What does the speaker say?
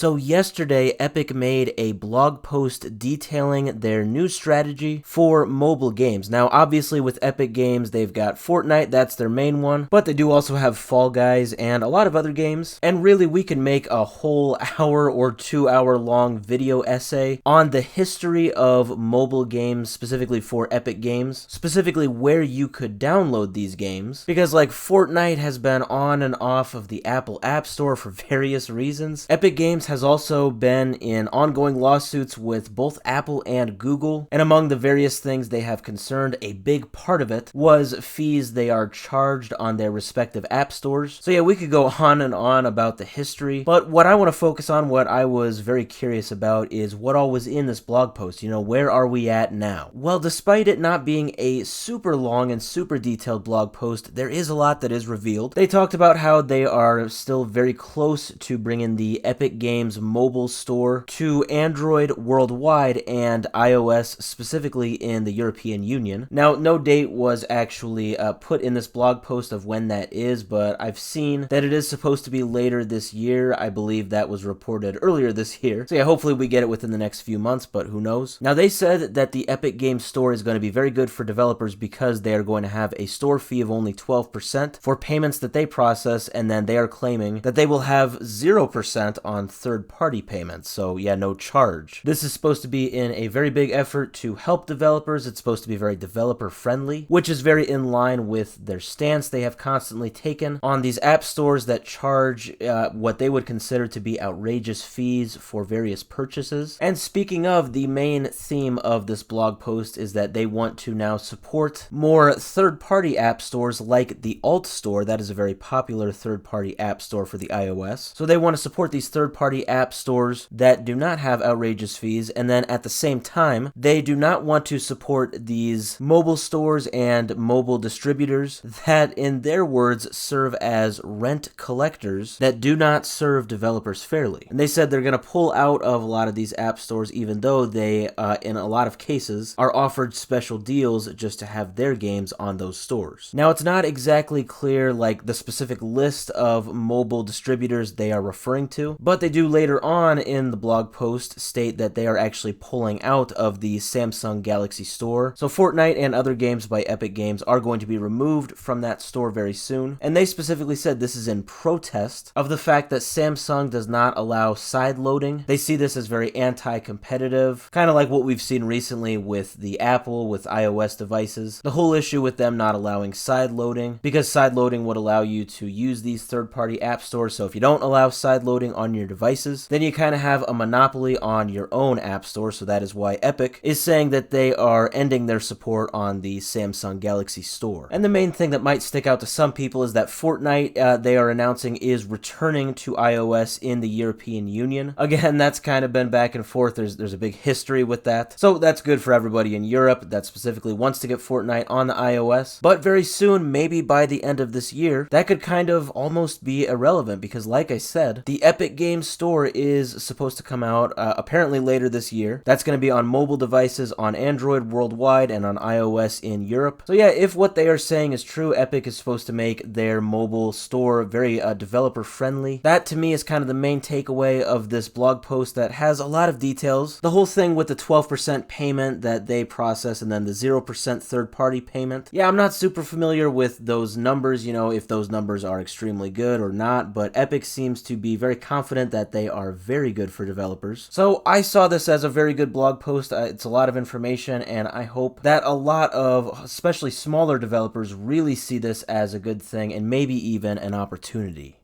So yesterday, Epic made a blog post detailing their new strategy for mobile games. Now, obviously with Epic Games, they've got Fortnite, that's their main one, but they do also have Fall Guys and a lot of other games. And really, we can make a whole hour or 2 hour long video essay on the history of mobile games, specifically for Epic Games, specifically where you could download these games, because like Fortnite has been on and off of the Apple App Store for various reasons. Epic Games has also been in ongoing lawsuits with both Apple and Google, and among the various things they have concerned, a big part of it was fees they are charged on their respective app stores. So yeah, we could go on and on about the history, but what I want to focus on, what I was very curious about, is what all was in this blog post. You know, where are we at now? Well, despite it not being a super long and super detailed blog post, there is a lot that is revealed. They talked about how they are still very close to bringing the Epic Games mobile store to Android worldwide and iOS specifically in the European Union. Now, no date was actually put in this blog post of when that is, but I've seen that it is supposed to be later this year. I believe that was reported earlier this year. So yeah, hopefully we get it within the next few months, but who knows? Now, they said that the Epic Games store is going to be very good for developers because they are going to have a store fee of only 12% for payments that they process, and then they are claiming that they will have 0% on third-party payments, so yeah, no charge. This is supposed to be in a very big effort to help developers. It's supposed to be very developer-friendly, which is very in line with their stance they have constantly taken on these app stores that charge what they would consider to be outrageous fees for various purchases. And speaking of, the main theme of this blog post is that they want to now support more third-party app stores like the AltStore. That is a very popular third-party app store for the iOS. So they want to support these third-party app stores that do not have outrageous fees, and then at the same time, they do not want to support these mobile stores and mobile distributors that, in their words, serve as rent collectors that do not serve developers fairly. And they said they're going to pull out of a lot of these app stores, even though they, in a lot of cases, are offered special deals just to have their games on those stores. Now, it's not exactly clear, like, the specific list of mobile distributors they are referring to, but they do later on in the blog post state that they are actually pulling out of the Samsung Galaxy Store. So Fortnite and other games by Epic Games are going to be removed from that store very soon. And they specifically said this is in protest of the fact that Samsung does not allow side loading. They see this as very anti-competitive, kind of like what we've seen recently with the Apple, with iOS devices. The whole issue with them not allowing side loading, because side loading would allow you to use these third-party app stores. So if you don't allow side loading on your devices, then you kind of have a monopoly on your own app store. So that is why Epic is saying that they are ending their support on the Samsung Galaxy Store. And the main thing that might stick out to some people is that Fortnite, they are announcing, is returning to iOS in the European Union. Again, that's kind of been back and forth. There's a big history with that. So that's good for everybody in Europe that specifically wants to get Fortnite on the iOS. But very soon, maybe by the end of this year, that could kind of almost be irrelevant because, like I said, the Epic Games Store is supposed to come out apparently later this year. That's going to be on mobile devices on Android worldwide and on iOS in Europe. So yeah, if what they are saying is true, Epic is supposed to make their mobile store very developer friendly. That to me is kind of the main takeaway of this blog post that has a lot of details. The whole thing with the 12% payment that they process and then the 0% third-party payment. Yeah, I'm not super familiar with those numbers, you know, if those numbers are extremely good or not, but Epic seems to be very confident that they are very good for developers. So I saw this as a very good blog post. It's a lot of information, and I hope that a lot of, especially smaller developers, really see this as a good thing and maybe even an opportunity.